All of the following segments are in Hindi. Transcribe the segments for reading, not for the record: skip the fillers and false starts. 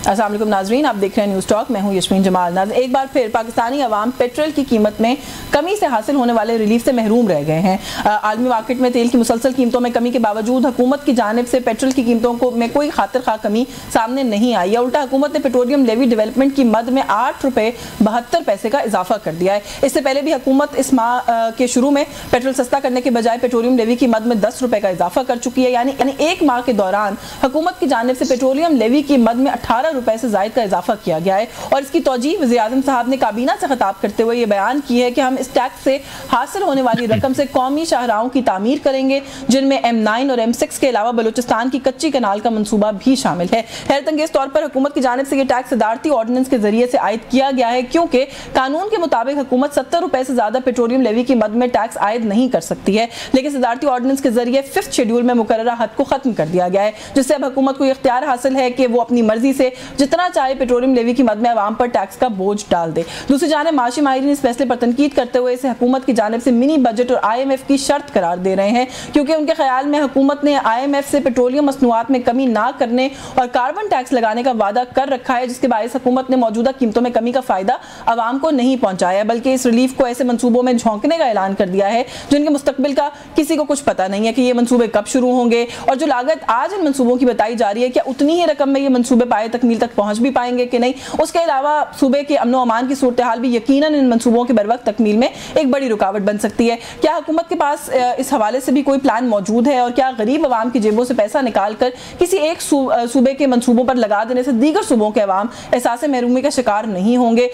अस्सलाम वालेकुम नाजरीन, आप देख रहे हैं न्यूज़ टॉक। मैं हूं यशमीन जमाल। एक बार फिर पाकिस्तानी अवाम पेट्रोल की कीमत में कमी से हासिल होने वाले रिलीफ से महरूम रह गए हैं। आलमी मार्केट में तेल की मुसलसल कीमतों में कमी के बावजूद हुकूमत की जानिब से पेट्रोल की कीमतों में कोई खातिर खा कमी सामने नहीं आई है। उल्टा हुकूमत ने पेट्रोलियम लेवी डेवलपमेंट की मद में 8 रुपये 72 पैसे का इजाफा कर दिया है। इससे पहले भी हुकूमत इस माह के शुरू में पेट्रोल सस्ता करने के बजाय पेट्रोलियम लेवी की मद में 10 रुपये का इजाफा कर चुकी है। यानी एक माह के दौरान हुकूमत की जानिब से पेट्रोलियम लेवी की मद में 18 रुपए से जायद का इजाफा किया गया है। और इसकी तौजीह वज़ीर-ए-आज़म साहब ने काबीना से खिताब करते हुए ये बयान की है कि हम इस टैक्स से हासिल होने वाली रकम से कौमी शाहराहों की तामीर करेंगे, जिनमें M9 और M6 के अलावा बलूचिस्तान की कच्ची कनाल का मंसूबा भी शामिल है। हैरत अंगेज तौर पर हुकूमत की जानिब से ये टैक्स सदारती ऑर्डिनेंस के जरिए से आयद किया गया है, क्योंकि कानून के मुताबिक हुकूमत 70 रुपए से ज्यादा पेट्रोलियम लेवी की मद में टैक्स आयद नहीं कर सकती है। लेकिन सदारती ऑर्डिनेंस के जरिए 5th शेड्यूल में मुकर्ररा हद को खत्म कर दिया गया है, जिससे अब हुकूमत को इख्तियार हासिल है कि वो अपनी मर्जी से जितना चाहे पेट्रोलियम लेवी की मद में आवाम पर टैक्स का बोझ डाल दे। दूसरी जानिब माशी माहिरीन इस फैसले पर तनकीद करते हुए इसे हुकूमत की जानिब से मिनी बजट और IMF की शर्त करार दे रहे हैं, क्योंकि उनके ख्याल में हुकूमत ने IMF से पेट्रोलियम मसनूआत में कमी ना करने और कार्बन टैक्स लगाने का वादा कर रखा है, जिसके बायस हुकूमत ने मौजूदा कीमतों में कमी का फायदा आवाम को नहीं पहुंचाया, बल्कि इस रिलीफ को ऐसे मंसूबों में झोंकने का ऐलान कर दिया है जिनके मुस्तकबिल का किसी को कुछ पता नहीं है कि ये मंसूबे कब शुरू होंगे, और जो लागत आज इन मंसूबों की बताई जा रही है क्या उतनी ही रकम में ये मंसूबे पाए तकमील तक पहुंच भी पाएंगे कि नहीं। उसके अलावा सूबे के अमन अमान की सूरत हाल भी यकीनन इन मंसूबों के बरवक्त तकमील में एक बड़ी रुकावट बन सकती है। क्या हुकूमत के पास इस हवाले से भी कोई प्लान मौजूद है, और क्या गरीब अवाम की जेबों से पैसा निकाल कर किसी एक सूबे के मंसूबों पर लगा देने से दीगर सूबों के अवाम एहसास महरूमी का शिकार नहीं होंगे,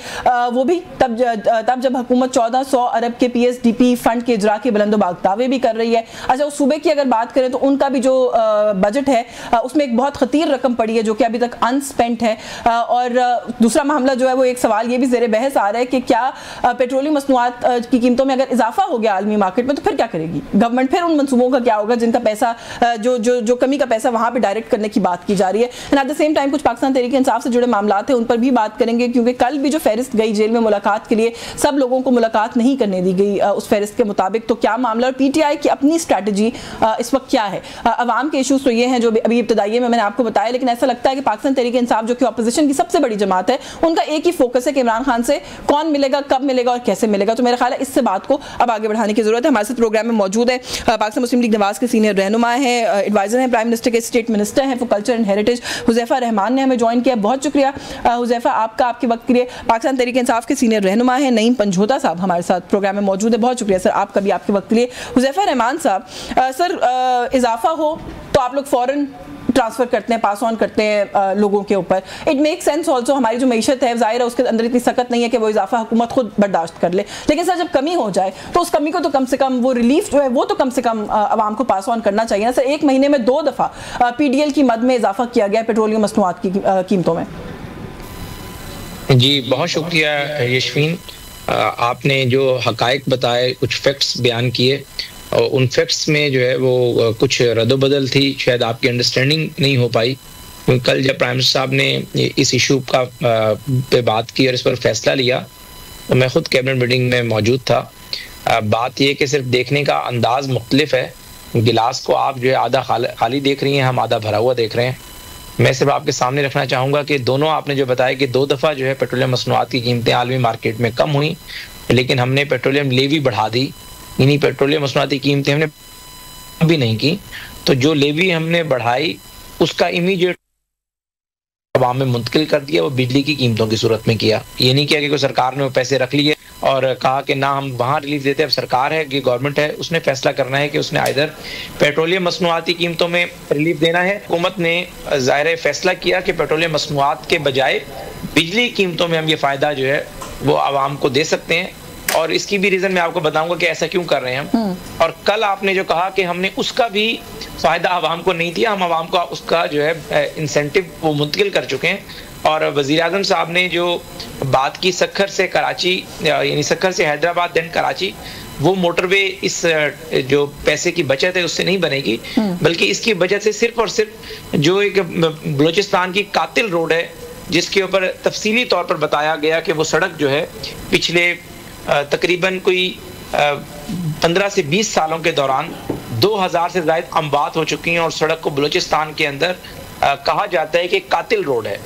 वो भी तब जब हुकूमत 1400 अरब के PSDP फंड के इजरा के बुलंदोबाग दावे भी कर रही है। अच्छा, उस सूबे की अगर बात करें तो उनका भी जो बजट है उसमें एक बहुत खतीर रकम पड़ी है जो कि अभी तक अनस्पेंट है। और दूसरा मामला जो है वो एक सवाल ये भी ज़ेरे बहस आ रहा है कि क्या पेट्रोलियम मसनूआत की कीमतों में अगर इजाफा हो गया आलमी मार्केट में तो फिर क्या करेगी गवर्नमेंट, फिर उन मंसूबों का क्या होगा जिनका पैसा जो कमी का पैसा वहाँ पे डायरेक्ट करने की बात की जा रही है। And at the same time कुछ पाकिस्तान तहरीक इंसाफ से जुड़े मामला थे, उन पर भी बात करेंगे, क्योंकि कल भी जो फहरिस्त गई जेल में मुलाकात के लिए सब लोगों को मुलाकात नहीं करने दी गई उस फहरिस्त के मुताबिक, तो क्या मामला और PTI की अपनी स्ट्रैटेजी इस वक्त क्या है। अवाम के इशूज़ तो ये हैं जो अभी इब्तदाई में मैंने आपको बताया, लेकिन ऐसा लगता है कि पाकिस्तान तहरीक इंसाफ जो कि अपोजिशन की सबसे बड़ी जमात है, उनका एक ही फोकस है कि इमरान खान से कौन मिलेगा, कब मिलेगा और कैसे मिलेगा। तो मेरा ख्याल है इससे बात को अब आगे बढ़ाने की जरूरत है। हमारे साथ प्रोग्राम में मौजूद है पाकिस्तान मुस्लिम लीग नवाज के सीनियर रहनुमा हैं, एडवाइजर हैं, प्राइम मिनिस्टर के स्टेट मिनिस्टर हैं for culture and heritage, Huzaifa Rahman ने हमें ज्वाइन किया। बहुत शुक्रिया हुज़ैफा आपका, आपके वक्त के लिए। पाकिस्तान तहरीक इंसाफ के सीनियर रहनुमा हैं नईम पंजोता साहब हमारे साथ प्रोग्राम में मौजूद है। बहुत शुक्रिया सर आपका भी, आपके वक्त के लिए। हुज़ैफा रहमान साहब, सर इजाफा हो तो आप लोग फ़ौरन ट्रांसफर करते हैं, पास ऑन करते हैं लोगों के ऊपर। इट मेक सेंस ऑल्सो, हमारी जो मईशत है ज़ाहिर है उसके अंदर इतनी सख्त नहीं है कि वो इजाफा हुकूमत खुद बर्दाश्त कर ले, लेकिन सर जब कमी हो जाए तो उस कमी को तो कम से कम वो रिलीफ जो है वो तो कम से कम आवाम को पास ऑन करना चाहिए ना सर। 1 महीने में 2 दफ़ा PDL की मद में इजाफा किया गया है पेट्रोलियम मसनूआत की कीमतों में। जी बहुत शुक्रिया यशमीन, आपने जो हकायक बताए, कुछ फैक्ट्स बयान किए, और उन फैक्ट्स में जो है वो कुछ रद्दोबदल थी, शायद आपकी अंडरस्टैंडिंग नहीं हो पाई, क्योंकि कल जब प्राइम मिनिस्टर साहब ने इस इशू का पे बात की और इस पर फैसला लिया तो मैं खुद कैबिनेट मीटिंग में मौजूद था। बात यह कि सिर्फ देखने का अंदाज मुख्तलिफ है, गिलास को आप जो है आधा खाली देख रही हैं, हम आधा भरा हुआ देख रहे हैं। मैं सिर्फ आपके सामने रखना चाहूँगा कि दोनों आपने जो बताया कि 2 दफ़ा जो है पेट्रोलियम मसनूआत की कीमतें आलमी मार्केट में कम हुई, लेकिन हमने पेट्रोलियम लेवी बढ़ा दी, यानी पेट्रोलियम मसनूआत की कीमतें हमने भी नहीं की। तो जो लेवी हमने बढ़ाई उसका इमीडिएट अवाम में मुंतकिल कर दिया, वो बिजली की कीमतों की सूरत में किया। ये नहीं किया कि कोई सरकार ने वो पैसे रख लिए और कहा कि ना हम वहाँ रिलीफ देते। अब सरकार है कि गवर्नमेंट है, उसने फैसला करना है कि उसने आइदर पेट्रोलियम मसनूआती कीमतों में रिलीफ देना है। हुकूमत ने ज़ाहिर फैसला किया कि पेट्रोलियम मसनूआत के बजाय बिजली कीमतों में हम ये फ़ायदा जो है वो आवाम को दे सकते हैं, और इसकी भी रीज़न मैं आपको बताऊंगा कि ऐसा क्यों कर रहे हैं हम। और कल आपने जो कहा कि हमने उसका भी फ़ायदा आवाम को नहीं दिया, हम आवाम को उसका जो है इंसेंटिव वो मुंतकिल कर चुके हैं। और वज़ीर-ए-आज़म साहब ने जो बात की सक्खर से कराची, यानी सक्खर से हैदराबाद देन कराची, वो मोटरवे इस जो पैसे की बचत है उससे नहीं बनेगी, बल्कि इसकी बचत से सिर्फ और सिर्फ जो एक बलूचिस्तान की कातिल रोड है जिसके ऊपर तफसीली तौर पर बताया गया कि वो सड़क जो है पिछले तकरीबन कोई 15 से 20 सालों के दौरान 2000 से ज़ायद अमवात हो चुकी हैं, और सड़क को बलूचिस्तान के अंदर कहा जाता है कि कातिल रोड है।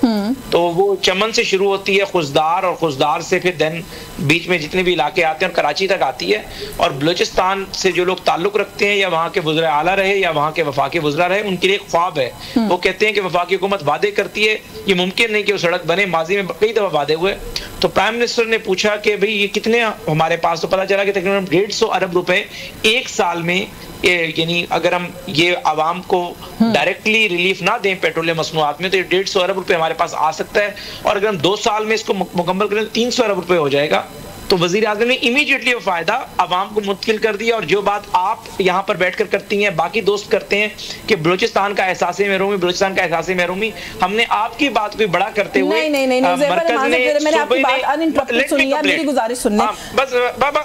तो वो चमन से शुरू होती है खुशदार, और खुशदार से फिर देन बीच में जितने भी इलाके आते हैं और कराची तक आती है। और बलूचिस्तान से जो लोग ताल्लुक रखते हैं, या वहाँ के वज़ीर आला रहे या वहाँ के वफाकी वज़रा रहे, उनके लिए एक ख्वाब है। वो कहते हैं कि वफाकी हुकूमत वादे करती है, ये मुमकिन नहीं कि वो सड़क बने, माजी में कई दफा वादे हुए। तो प्राइम मिनिस्टर ने पूछा कि भाई ये कितने हमारे पास, तो पता चला कि तकरीबन 150 अरब रुपए एक साल में, यानी अगर हम ये आवाम को डायरेक्टली रिलीफ ना दें पेट्रोलियम मसनूआत में, तो ये 150 अरब रुपए हमारे पास आ सकता है। और अगर हम 2 साल में इसको मुकम्मल करें तो 300 अरब रुपए हो जाएगा। तो वजीर आज़म ने इमीडिएटली वो फायदा आवाम को मुंतकिल कर दिया। और जो बात आप यहाँ पर बैठकर करती हैं, बाकी दोस्त करते हैं कि बलूचिस्तान का एहसास महरूमी, बलूचिस्तान का एहसास महरूमी, हमने आपकी बात को बड़ा करते हुए बस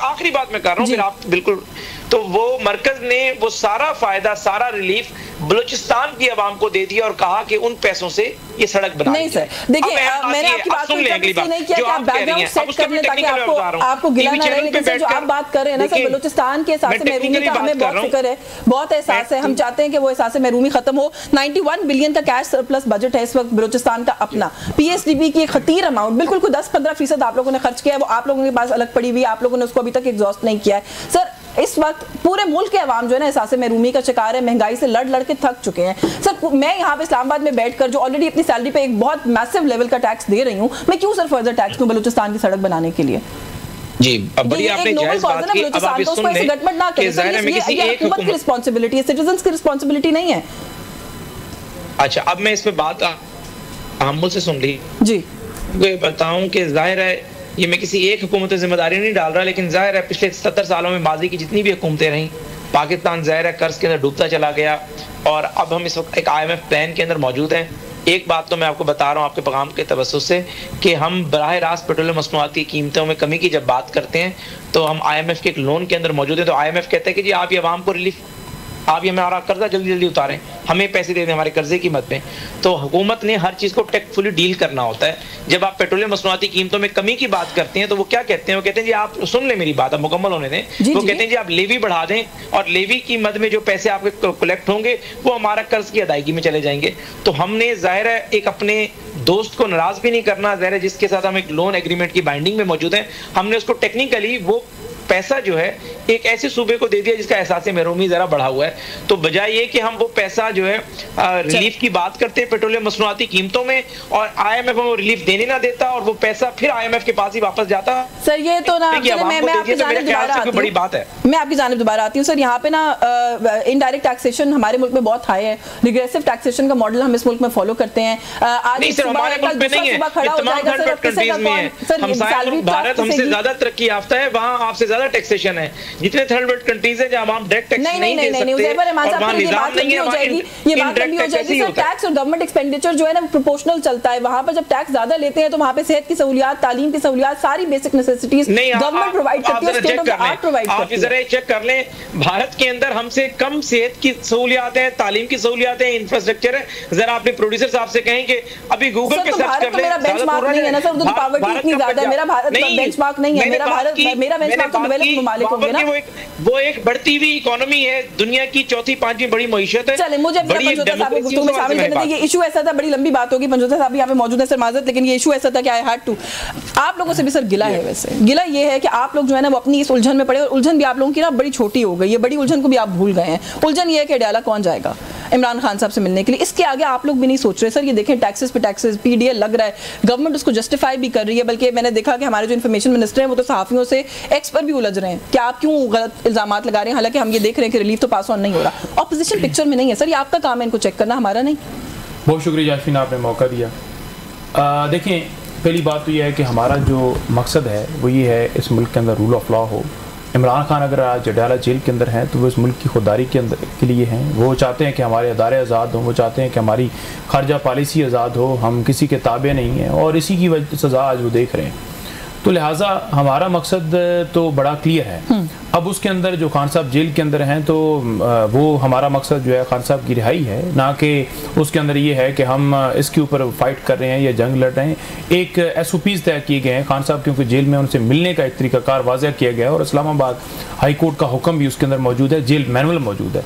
आखिरी बात मैं कर रहा हूँ, फिर आप बिल्कुल, तो वो मरकज ने वो सारा फायदा, सारा रिलीफ बलूचिस्तान की आवाम को दे दिया और कहा कि उन पैसों से ये सड़क बना। नहीं सर, देखिए मैंने आपकी बात सुन नहीं किया कि आप बैकग्राउंड सेट करने ताकि आपको गिला ना रहे, लेकिन सर जो आप बात कर रहे हैं ना सर, बलूचिस्तान के एहसास महरूमी का हमें बहुत फिक्र है, बहुत एहसास है। हम चाहते हैं कि वो एहसास महरूमी खत्म हो। 91 बिलियन का कैश सरप्लस बजट है इस वक्त बलूचिस्तान का अपना। पीएसडीपी की एक खतीर अमाउंट, बिल्कुल कोई 10-15% आप लोगों ने खर्च किया है, वो आप लोगों के पास अलग पड़ी हुई, आप लोगों ने उसको अभी तक एग्जॉस्ट नहीं किया है। सर इस वक्त पूरे मुल्क के अवाम जो है ना एहसास महरूमी का शिकार है, महंगाई से लड़ के थक चुके हैं। सर मैं यहाँ पे इस्लामाबाद में बैठकर जो ऑलरेडी अपनी सैलरी पे एक बहुत मैसिव लेवल का टैक्स दे रही हूँ, मैं क्यों सर फर्दर टैक्स दूं बलूचिस्तान की सड़क बनाने के लिए? जी, अब बड़ी आपने जायज बात की। अब आप सुन लें कि ज़ाहिर है किसी एक हुकूमत की रिस्पांसिबिलिटी है, सिटीजंस की रिस्पांसिबिलिटी नहीं है। अच्छा, अब मैं इसमें बात मुझ से सुन ली जी, बताऊं कि जाहिर है ये मैं किसी एक हुकूमत की जिम्मेदारी नहीं डाल रहा, लेकिन जाहिर है पिछले 70 सालों में माजी की जितनी भी हुकूमतें रहीं, पाकिस्तान जाहिर है कर्ज के अंदर डूबता चला गया। और अब हम इस वक्त एक IMF प्लान के अंदर मौजूद हैं। एक बात तो मैं आपको बता रहा हूँ आपके पैगाम के तवज्जुह से, कि हम बराह रास्त पेट्रोलियम मसनूआत की कीमतों में कमी की जब बात करते हैं तो हम IMF के एक लोन के अंदर मौजूद हैं। तो IMF कहता है कि जी आप ये आवाम को रिलीफ, आप ये हमारा कर्जा जल्दी जल्दी उतारें, हमें पैसे दे दें हमारे कर्जे की मद में। तो हुकूमत ने हर चीज़ को टेक्टफुली डील करना होता है। जब आप पेट्रोलियम मसनूआती कीमतों में कमी की बात करते हैं तो वो क्या कहते हैं, वो कहते हैं जी आप सुन लें मेरी बात, अब मुकम्मल होने दें। वो कहते हैं जी आप लेवी बढ़ा दें और लेवी की मद में जो पैसे आपके कलेक्ट होंगे वो हमारा कर्ज की अदायगी में चले जाएंगे। तो हमने जाहिर है एक अपने दोस्त को नाराज भी नहीं करना, जाहिर है जिसके साथ हम एक लोन एग्रीमेंट की बाइंडिंग में मौजूद हैं, हमने उसको टेक्निकली वो पैसा जो है एक ऐसे सूबे को दे दिया जिसका एहसास महरूमी जरा बढ़ा हुआ है। तो बजाय ये कि हम वो पैसा जो है रिलीफ की बात करते हैं पेट्रोलियम मसनूआती कीमतों में, और IMF वो रिलीफ देने ना देता और वो पैसा फिर IMF के पास ही वापस जाता। सर ये तो ना मैं आपकी जानिब दोबारा आती हूं, बड़ी बात है, मैं आपकी जानिब दोबारा आती हूँ सर। यहाँ पे ना इनडायरेक्ट टैक्सेशन हमारे मुल्क में बहुत हाई है, रिग्रेसिव टैक्सेशन का मॉडल हम इस मुल्क में फॉलो करते हैं। आज हमारे मुल्क में नहीं है, भारत हमसे ज्यादा तरक्की याफ्ता है, वहाँ आपसे टैक्सेशन है। जितने थर्ड वर्ल्ड कंट्रीज हैं जहां हम डायरेक्ट टैक्स नहीं दे सकते, वहां निजाम नहीं है, वहां इनडायरेक्ट टैक्स ही होता है। टैक्स और गवर्नमेंट एक्सपेंडिचर जो है ना प्रोपोर्शनल चलता है। वहां पर जब टैक्स ज्यादा लेते हैं तो वहां पे सेहत की सहूलियात, तालीम की सहूलियात, सारी बेसिक नेसेसिटीज गवर्नमेंट प्रोवाइड करती है, state of the art provide करती है। आप जरा चेक कर लें, भारत के अंदर हमसे कम सेहत की सहूलियात है, तालीम की सहूलियात है, इंफ्रास्ट्रक्चर है। जरा अपने प्रोड्यूसर साहब से कहें कि अभी गूगल पे सर्च कर लें। मेरा बेंचमार्क नहीं है ना सर, उधर पॉवर्टी इतनी ज्यादा है, मेरा भारत बेंचमार्क नहीं है, मेरा भारत मेरा बेंचमार्क तो डेवलप्ड ममालिक होंगे ना। वो एक बढ़ती हुई इकोनॉमी है, दुनिया की चौथी पांचवी बड़ी मईशत है। चले मुझे पंजोता साहब को गुफ्तगू में शामिल करने दें। ये इशू ऐसा था, बड़ी लंबी बात होगी, पंजोता साहब यहाँ पे मौजूद है सर, माजरत, लेकिन ये इशू ऐसा था कि आई हैड टू। आप लोगों से भी सर गिला है, वैसे गिला ये है कि आप लोग जो है ना वो अपनी इस उलझन में पड़े, और उलझन भी आप लोगों की ना बड़ी छोटी हो गई है, बड़ी उलझन को भी आप भूल गए हैं। उलझन ये है कि अडयाला कौन जाएगा इमरान खान साहब से मिलने के लिए, इसके आगे आप लोग भी नहीं सोच रहे सर। ये देखें टैक्सेस पे टैक्सेस, PDL लग रहा है, गवर्नमेंट उसको जस्टिफाई भी कर रही है, बल्कि मैंने देखा कि हमारे जो इन्फॉर्मेशन मिनिस्टर हैं वो तो सहाफियों से एक्स पर भी उलझ रहे हैं कि आप क्यों गलत इल्जामात लगा रहे हैं, हालांकि हम ये देख रहे हैं कि रिलीफ तो पास ऑन नहीं हो रहा। ऑपोजिशन पिक्चर में नहीं है सर, ये आपका काम है इनको चेक करना, हमारा नहीं। बहुत शुक्रिया यास्मीन, आपने मौका दिया। देखें, पहली बात तो ये है कि हमारा जो मकसद है वो ये है इस मुल्क के अंदर रूल ऑफ लॉ हो। इमरान खान अगर आज अडयाला जेल के अंदर हैं तो वो इस मुल्क की खुददारी के अंदर के लिए हैं। वो चाहते हैं कि हमारे अदारे आज़ाद हों, वो चाहते हैं कि हमारी खारजा पॉलिसी आज़ाद हो, हम किसी के ताबे नहीं हैं, और इसी की वजह सज़ा आज वो देख रहे हैं। तो लिहाजा हमारा मकसद तो बड़ा क्लियर है। अब उसके अंदर जो खान साहब जेल के अंदर हैं तो वो हमारा मकसद जो है खान साहब की रिहाई है, ना कि उसके अंदर ये है कि हम इसके ऊपर फाइट कर रहे हैं या जंग लड़ रहे हैं। एक SOPs तय किए गए हैं खान साहब, क्योंकि जेल में उनसे मिलने का एक तरीकाकार वाज़ह किया गया है और इस्लामाबाद हाई कोर्ट का हुक्म भी उसके अंदर मौजूद है, जेल मैनुअल मौजूद है,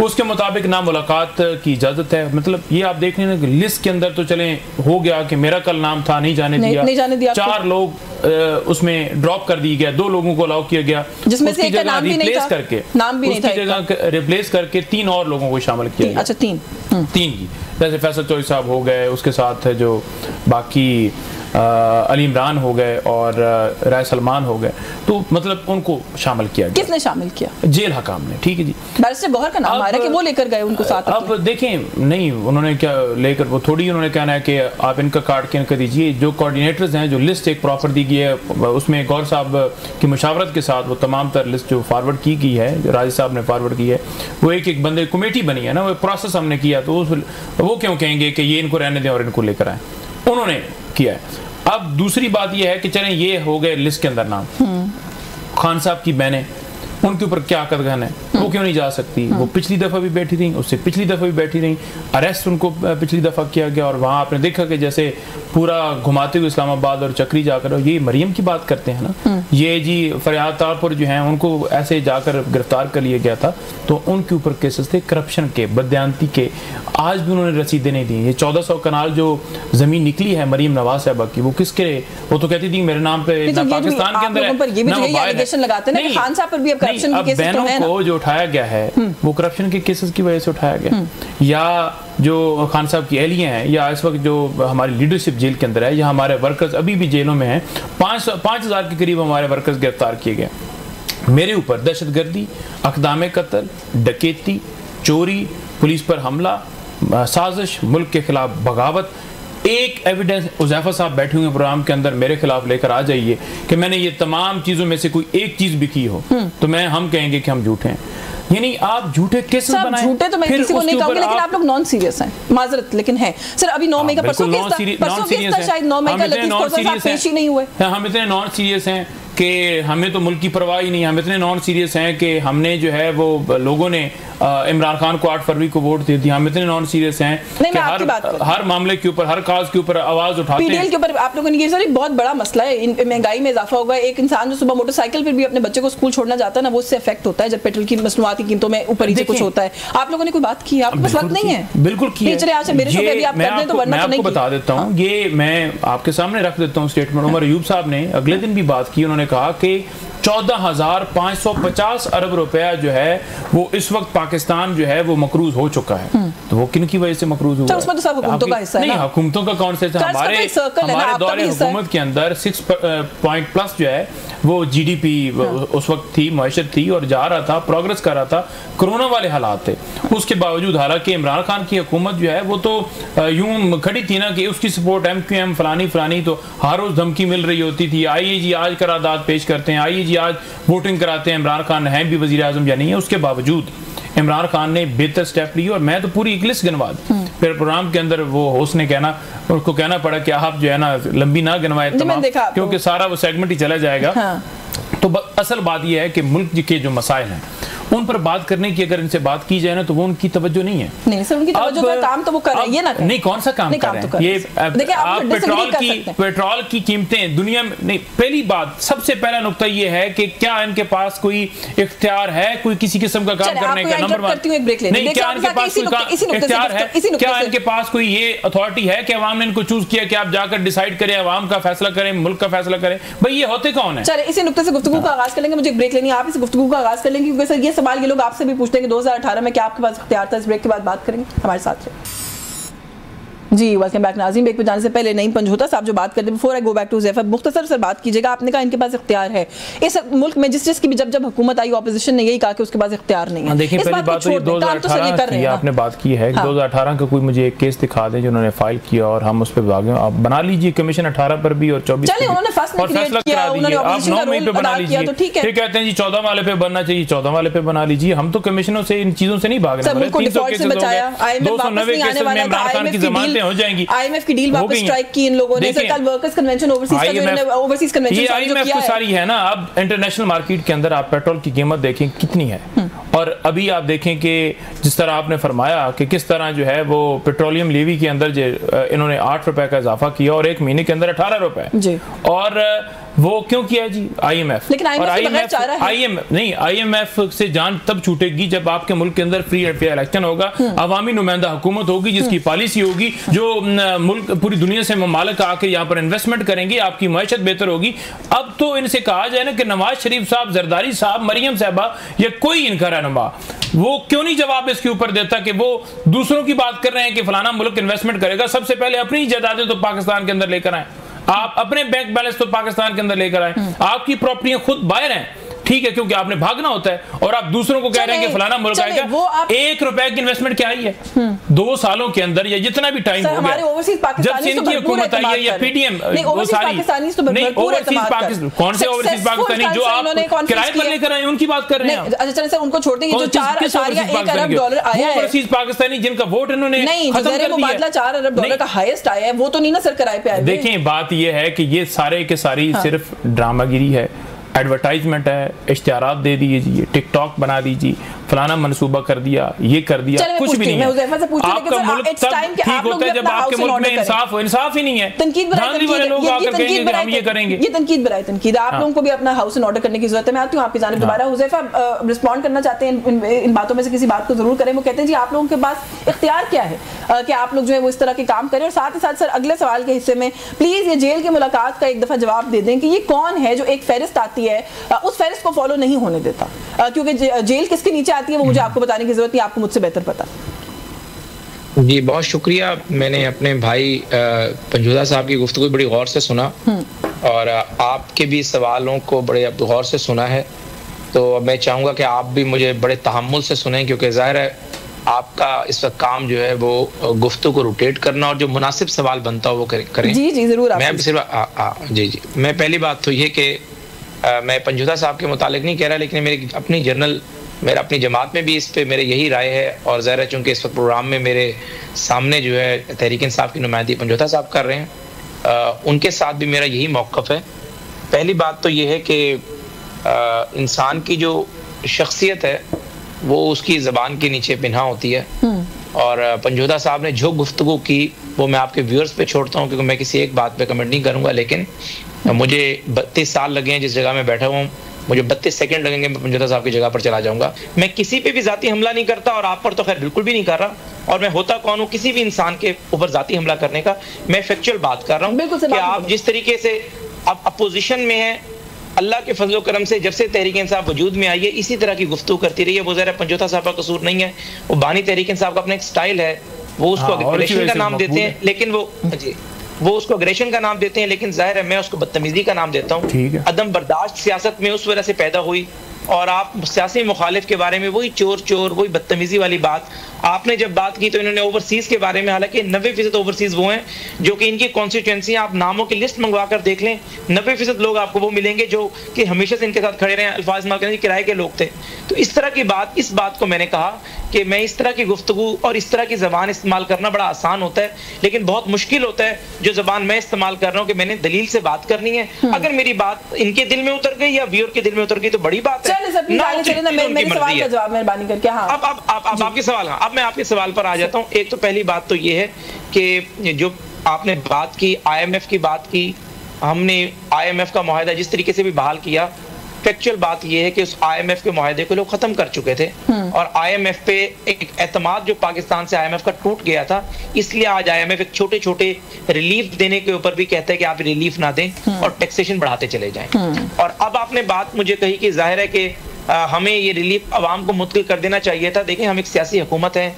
उसके मुताबिक ना मुलाकात की इजाज़त है। मतलब ये आप देख लें कि लिस्ट के अंदर तो चले हो गया कि मेरा कल नाम था, नहीं जाने दिया, 4 लोग उसमें ड्रॉप कर दिए गया, 2 लोगों को अलाउ किया गया, जिसमें से एक का नाम भी नहीं था, नाम भी नहीं था, जगह रिप्लेस करके 3 और लोगों को शामिल किया गया। अच्छा 3 की, जैसे फैसल चौधरी साहब हो गए, उसके साथ जो बाकी अली इमरान हो गए और राय सलमान हो गए, तो मतलब उनको शामिल किया गया। किसने शामिल किया? जेल हकाम ने। ठीक है जी, बैरिस्टर गौहर का नाम आ रहा है कि वो लेकर गए उनको साथ। अब देखें, नहीं उन्होंने क्या लेकर, वो थोड़ी उन्होंने कहना है कि आप इनका काट के इनका दीजिए। जो कोऑर्डिनेटर्स हैं, जो लिस्ट एक प्रॉपर दी गई है, उसमें गौहर साहब की मुशावरत के साथ वो तमाम तर लिस्ट जो फॉरवर्ड की गई है, जो राजी साहब ने फॉरवर्ड की है, वो एक बंदे कमेटी बनी है ना, वो प्रोसेस हमने किया, तो वो क्यों कहेंगे कि ये इनको रहने दें और इनको लेकर आए? उन्होंने किया है। अब दूसरी बात यह है कि चलें ये हो गए लिस्ट के अंदर नाम, खान साहब की बहनें, उनके ऊपर क्या कदगन है, वो क्यों नहीं जा सकती? वो पिछली दफ़ा भी बैठी रही, उससे पिछली दफ़ा भी बैठी रही, अरेस्ट उनको पिछली दफ़ा किया गया और वहाँ आपने देखा कि जैसे पूरा घुमाते हुए इस्लामाबाद और चक्री जाकर, ये मरियम की बात करते हैं ना, ये जी फरियाद तारपुर जो हैं उनको ऐसे जाकर गिरफ्तार कर लिया गया था, तो उनके ऊपर केसेस थे करप्शन के, बदयांती के, आज भी उन्होंने रसीदें नहीं दी। ये 1400 कनाल जो ज़मीन निकली है मरीम नवाज साहबा की, वो किसके? वो तो कहती थी मेरे नाम पे ना पाकिस्तान के अंदर है, बहनों को जो उठाया गया है वो करप्शन के केसेस की वजह से उठाया गया, या जो खान साहब की एहलियां हैं, या इस वक्त जो हमारी लीडरशिप जेल के अंदर है, या हमारे वर्कर्स अभी भी जेलों में हैं, 5000 के करीब हमारे वर्कर्स गिरफ्तार किए गए। मेरे ऊपर दहशतगर्दी, अक़दाम कत्ल, डकैती, चोरी, पुलिस पर हमला, साजिश, मुल्क के खिलाफ बगावत, एक एविडेंस उज़ैफा साहब बैठे हुए प्रोग्राम के अंदर मेरे खिलाफ लेकर आ जाइए कि मैंने ये तमाम चीजों में से कोई एक चीज भी की हो, तो हम कहेंगे कि हम झूठे हैं। यानी आप झूठे केसेस बनाएं, झूठे तो मैं किसी को नहीं कहूंगी, लेकिन आप लोग नॉन सीरियस हैं, माजरत लेकिन है सर। अभी 9 मई का परसों शायद 9 मई का लतीफ कोसर साहब पेश ही नहीं हुए। हम इतने नॉन सीरियस हैं कि हमें तो मुल्क की परवाह ही नहीं। हम इतने नॉन सीरियस हैं कि हमने जो है वो लोगों ने इमरान खान को 8 फरवरी को वोट दे दिया। हम इतने नॉन सीरियस हैं कि हर मामले के ऊपर, हर काज के ऊपर आवाज उठाते हैं। पीडीएल के ऊपर आप लोगों ने, ये सर बहुत बड़ा मसला है, महंगाई में इजाफा होगा। एक इंसान जो सुबह मोटरसाइकिल पर भी अपने बच्चे को स्कूल छोड़ना चाहता है ना, वो उससे इफेक्ट होता है जब पेट्रोल की मसनूआत की कीमतों में ऊपर नीचे कुछ होता है। आप लोगों ने कोई बात की? आपके पास वक्त नहीं है? बिल्कुल की है। मैं आपको बता देता हूँ, ये मैं आपके सामने रख देता हूँ स्टेटमेंट। उमर अयूब साहब ने अगले दिन भी बात की, उन्होंने कहा कि 14,550 अरब रुपया जो है वो इस वक्त पाकिस्तान जो है वो मकरूज हो चुका है। तो वो किन की वजह से मकरूज हुआ? उसमें तो सब हुकूमतों का हिस्सा है। नहीं, हुकूमतों का कौन सा? हमारे दौरे हुकूमत के अंदर 6 पॉइंट प्लस जो है वो जीडीपी उस वक्त थी, मईशत थी और जा रहा था, प्रोग्रेस कर रहा था। कोरोना वाले हालात थे, उसके बावजूद हालांकि इमरान खान की हुकूमत जो है वो तो यूं खड़ी थी ना कि उसकी सपोर्ट MQM फलानी, तो हर रोज धमकी मिल रही होती थी। आइए जी आज करारदाद पेश करते हैं, आइए जी आज वोटिंग कराते हैं, इमरान खान है भी वजीर आजम या नहीं है। उसके बावजूद इमरान खान ने बेहतर स्टेप ली और मैं तो पूरी एक लिस्ट गिनवा दी। फिर प्रोग्राम के अंदर वो होस्ट ने उसको कहना पड़ा कि आप जो है ना लंबी ना गिनवाए तमाम, क्योंकि सारा वो सेगमेंट ही चला जाएगा। हाँ। तो असल बात यह है कि मुल्क के जो मसाइल हैं उन पर बात करने की अगर इनसे बात की जाए ना तो वो उनकी तवज्जो नहीं है। नहीं सर, उनकी तवज्जो का काम तो वो कर रही है ना। नहीं, कौन सा काम कर रहे हैं? ये आप पेट्रोल की कीमतें दुनिया में नहीं। पहली बात, सबसे पहला नुकता ये है कि क्या इनके पास कोई इख्तियार है कोई किसी किस्म का काम करने का? नंबर 1 नहीं, क्या इनके पास कोई इख्तियार है? क्या इनके पास कोई ये अथॉरिटी है कि अवाम ने इनको चूज किया कि आप जाकर डिसाइड करें, अवाम का फैसला करें, मुल्क का फैसला करें? भाई ये होते कौन है? चलिए इसी नुक्ते से गुफ्तगू का आगाज कर लेंगे। मुझे ब्रेक लेनी है, आप इस गुफ्तगू का आगाज कर लेंगे क्योंकि सर ये सवाल ये लोग आपसे भी पूछते हैं कि 2018 में क्या आपके पास इख्तियार था। इस ब्रेक के बाद बात करेंगे, हमारे साथ रहिए। जी वेलकम बैक नाज़रीन। ब्रेक पे जाने से पहले नहीं पंजोता साहब जो बात करते हैं, before I go back to Zafar, मुख्तसर सर बात कीजिएगा। आपने कहा इनके पास इख्तियार है इस मुल्क में, जिसकी भी जब हुकूमत आई ऑपोजिशन ने यही कहा कि उसके पास इख्तियार नहीं है। देखिए पहली बात तो ये 2018 की आपने बात की है, 2018 का कोई मुझे एक केस दिखा दें जो उन्होंने फाइल किया और हम उस पर भागे। आप बना लीजिए कमीशन 18 पर भी और 24 चलिए उन्होंने फैसला किया, उन्होंने ऑपोजिशन का रोल अदा किया, तो ठीक है। फिर कहते हैं जी 14 वाले पे बनना चाहिए, 14 वाले पे बना लीजिए। हम तो कमीशनों से इन चीजों से नहीं भागने वाले। 300 केसेस में इमरान खान की जमानतें हो जाएंगी। IMF की डील वापस स्ट्राइक की इन लोगों ने, कल workers convention overseas convention IMF तो सारी है ना। अब इंटरनेशनल मार्केट के अंदर आप पेट्रोल की कीमत देखें कितनी है, और अभी आप देखें कि जिस तरह आपने फरमाया कि किस तरह जो है वो पेट्रोलियम लेवी के अंदर जो इन्होंने 8 रुपए का इजाफा किया और एक महीने के अंदर 18 रुपए, और वो क्यों किया जी? IMF। लेकिन IMF से जान तब छूटेगी जब आपके मुल्क के अंदर फ्री एंड फेयर इलेक्शन होगा, अवामी नुमाइंदा हुकूमत होगी जिसकी पॉलिसी होगी, जो मुल्क पूरी दुनिया से ममालिक आकर यहाँ पर इन्वेस्टमेंट करेंगे, आपकी मैशत बेहतर होगी। अब तो इनसे कहा जाए ना कि नवाज शरीफ साहब, जरदारी साहब, मरियम साहबा या कोई इनका रहनुमा वो क्यों नहीं जवाब इसके ऊपर देता कि वो दूसरों की बात कर रहे हैं कि फलाना मुल्क इन्वेस्टमेंट करेगा, सबसे पहले अपनी जायदादें तो पाकिस्तान के अंदर लेकर आए, आप अपने बैंक बैलेंस तो पाकिस्तान के अंदर लेकर आए, आपकी प्रॉपर्टियां खुद बाहर हैं, ठीक है, क्योंकि आपने भागना होता है, और आप दूसरों को कह रहे हैं कि फलाना मुल्क आएगा। 1 रुपए की इन्वेस्टमेंट क्या आई है 2 सालों के अंदर, या जितना भी टाइम हो गया जब से इनकी हुकूमत आई है, या PDM वो सारी नहीं, ओवरसीज पाकिस्तान, कौन से ओवरसीज पाकिस्तानी जो आप किराए पर लेकर आए उनकी बात कर रहे हैं? अच्छा सर, उनको छोड़ देंगे जो 4.1 अरब डॉलर आया है, ओवरसीज पाकिस्तानी जिनका वोट इन्होंने खत्म कर दिया, 4 अरब डॉलर का हाईएस्ट आया है, वो तो नहीं ना सर किराए पे आए। देखें, बात ये है कि ये सारे के सारी सिर्फ ड्रामागिरी है, एडवर्टाइजमेंट है, इश्तिहारात दे दिए जी, टिकटॉक बना दीजिए, फलाना मनसूबा कर दिया, ये कर दिया, कुछ भी नहीं है। आपका मुल्क तब ठीक होता है जब आपके मुल्क में इंसाफ ही नहीं है। धांधली लोग आकर कहेंगे कि हम ये करेंगे। ये तनकीद बराए तनकीद, आप लोगों को भी अपना हाउस इन ऑर्डर करने की जरूरत है। मैं आती हूँ आपकी जानिब दोबारा। हुज़ैफा रिस्पॉन्ड करना चाहते हैं इन बातों में से किसी बात को जरूर करें। वो कहते हैं जी आप लोगों के पास इख्तियार क्या है कि आप लोग जो है वो इस तरह के काम करें। और साथ ही साथ सर अगले सवाल के हिस्से में प्लीज ये जेल की मुलाकात का एक दफा जवाब दे दें कि ये कौन है जो एक फहरिस्त आती है उस फहरिस्त को फॉलो नहीं होने देता, क्योंकि जेल किसके नीचे आती है वो मुझे आपको बताने की जरूरत नहीं, आपको मुझसे बेहतर पता। जी बहुत शुक्रिया। मैंने अपने भाई पंजूदा साहब की गुफ्तगू बड़ी गौर से सुना और आपके भी सवालों को बड़े गौर से सुना है, तो मैं चाहूँगा कि आप भी मुझे बड़े तहम्मुल से सुनें, क्योंकि ज़ाहिर है आपका इस वक्त काम जो है वो गुफ्तगू को रोटेट करना और जो मुनासिब सवाल बनता हो वो करें। जी जी जरूर। मैं सिर्फ जी मैं पहली बात तो ये कि मैं पंजूदा साहब के मुतालिक नहीं कह रहा, लेकिन मेरी अपनी मेरा अपनी जमात में भी इस पे मेरे यही राय है। और ज़ाहिर है चूँकि इस वक्त प्रोग्राम में मेरे सामने जो है तहरीक इंसाफ की नुमाइंदगी पंजूदा साहब कर रहे हैं, उनके साथ भी मेरा यही मौक़िफ़ है। पहली बात तो ये है कि इंसान की जो शख्सियत है वो उसकी ज़बान के नीचे पिन्हा होती है, और पंजूदा साहब ने जो गुफ्तगू की वो मैं आपके व्यूअर्स पे छोड़ता हूँ, क्योंकि मैं किसी एक बात पे कमेंट नहीं करूँगा। लेकिन मुझे 32 साल लगे हैं जिस जगह में बैठा हूँ, मुझे 32 सेकंड लगेंगे मैं पंजूदा साहब की जगह पर चला जाऊँगा। मैं किसी पे भी ज़ाती हमला नहीं करता, और आप पर तो खैर बिल्कुल भी नहीं कर रहा, और मैं होता कौन हूँ किसी भी इंसान के ऊपर ज़ाती हमला करने का। मैं फैक्चुअल बात कर रहा हूँ कि आप जिस तरीके से अब अपोजिशन में हैं, अल्लाह के फजल करम से जब से तहरीक इंसाफ वजूद में आई है इसी तरह की गुफ्तगू करती रही है। वो ज़रा पंजूदा साहब का कसूर नहीं है, वो बानी तहरीक इंसाफ का अपना एक स्टाइल है, वो उसको अग्रेशन का नाम देते हैं, लेकिन वो उसको अग्रेशन का नाम देते हैं, लेकिन जाहिर है मैं उसको बदतमीजी का नाम देता हूँ। अदम बर्दाश्त सियासत में उस वजह से पैदा हुई, और आप सियासी मुखालिफ के बारे में वही चोर वही बदतमीजी वाली बात आपने जब बात की, तो इन्होंने ओवरसीज के बारे में, हालांकि 90% ओवरसीज वो हैं जो कि इनकी कॉन्स्टिट्यूएंसी, आप नामों की लिस्ट मंगवा कर देख लें, 90% लोग आपको वो मिलेंगे जो कि हमेशा से इनके साथ खड़े रहे। अल्फाज माल कहते किराए के लोग थे। तो इस तरह की बात, इस बात को मैंने कहा कि मैं इस तरह की गुफ्तगू और इस तरह की ज़बान इस्तेमाल करना बड़ा आसान होता है, लेकिन बहुत मुश्किल होता है जो ज़बान मैं इस्तेमाल कर रहा हूँ कि मैंने दलील से बात करनी है। अगर मेरी बात इनके दिल में उतर गई या व्यूअर के दिल में उतर गई तो बड़ी बात है। अब आपके सवाल, हाँ अब मैं आपके सवाल पर आ जाता हूँ। एक तो पहली बात तो ये है कि जो आपने बात की IMF की बात की, हमने IMF का मुआहदा जिस तरीके से भी बहाल किया, फैक्चुअल बात यह है कि उस IMF के मुआहदे को लोग खत्म कर चुके थे, और IMF पे एक एतमाद जो पाकिस्तान से IMF का टूट गया था, इसलिए आज IMF एक छोटे छोटे रिलीफ देने के ऊपर भी कहता है कि आप रिलीफ ना दें और टैक्सेशन बढ़ाते चले जाएं। और अब आपने बात मुझे कही कि जाहिर है कि हमें ये रिलीफ आवाम को मुतकिल कर देना चाहिए था। देखें हम एक सियासी हुकूमत है,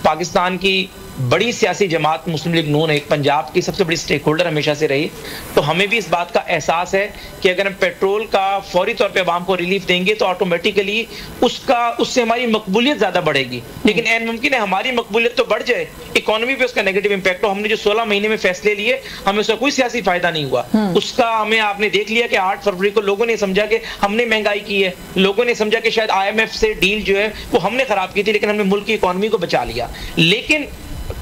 पाकिस्तान की बड़ी सियासी जमात मुस्लिम लीग नून एक पंजाब की सबसे बड़ी स्टेक होल्डर हमेशा से रही, तो हमें भी इस बात का एहसास है कि अगर हम पेट्रोल का फौरी तौर पे अवाम को रिलीफ देंगे तो ऑटोमेटिकली उससे हमारी मकबूलियत ज़्यादा बढ़ेगी। लेकिन ऐन मुमकिन है हमारी मकबूलियत तो बढ़ जाए, इकोनॉमी पे उसका नेगेटिव इंपैक्ट हो। हमने जो 16 महीने में फैसले लिए हमें उसका कोई सियासी फायदा नहीं हुआ, उसका हमें आपने देख लिया कि 8 फरवरी को लोगों ने समझा कि हमने महंगाई की है, लोगों ने समझा कि शायद IMF से डील जो है वो हमने खराब की थी, लेकिन हमने मुल्क की इकोनॉमी को बचा लिया। लेकिन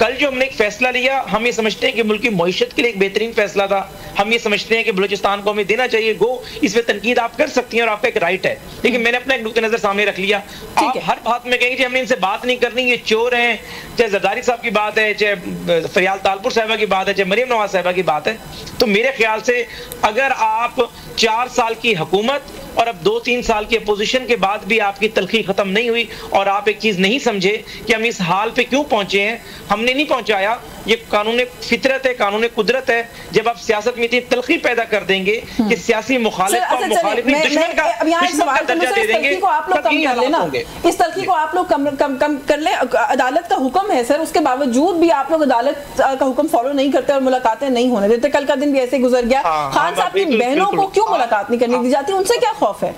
कल जो हमने एक फैसला लिया, हम ये समझते हैं कि मुल्क की मईशत के लिए एक बेहतरीन फैसला था। हम ये समझते हैं कि बलूचिस्तान को हमें देना चाहिए। गो इस पे तनकीद आप कर सकती हैं और आपका एक राइट है, लेकिन मैंने अपना एक नुक्ते नजर सामने रख लिया। आप हर बात में कहेंगे हमने इनसे बात नहीं करनी, ये चोर हैं, चाहे जरदारी साहब की बात है, चाहे फरियाल तालपुर साहिबा की बात है, चाहे मरियम नवाज साहिबा की बात है। तो मेरे ख्याल से अगर आप 4 साल की हुकूमत और अब 2-3 साल की अपोजिशन के बाद भी आपकी तलखी खत्म नहीं हुई और आप एक चीज नहीं समझे कि हम इस हाल पे क्यों पहुंचे हैं, हमने नहीं पहुंचाया। ये कानून फितरत है, कानून कुदरत है। जब आप सियासत में इतनी तलखी पैदा कर देंगे कि सियासी मुखालिफ को मुखालिफ नहीं दुश्मन का दर्जा दे देंगे, आप लोग कम कर लेना, इस तलखी को आप लोग कम कर ले। अदालत का हुक्म है सर, उसके बावजूद भी आप लोग अदालत का हुक्म फॉलो नहीं करते और मुलाकातें नहीं होने देते। कल का दिन भी ऐसे गुजर गया। खान साहब की बहनों को क्यों मुलाकात नहीं करने दी जाती, उनसे क्या खौफ है?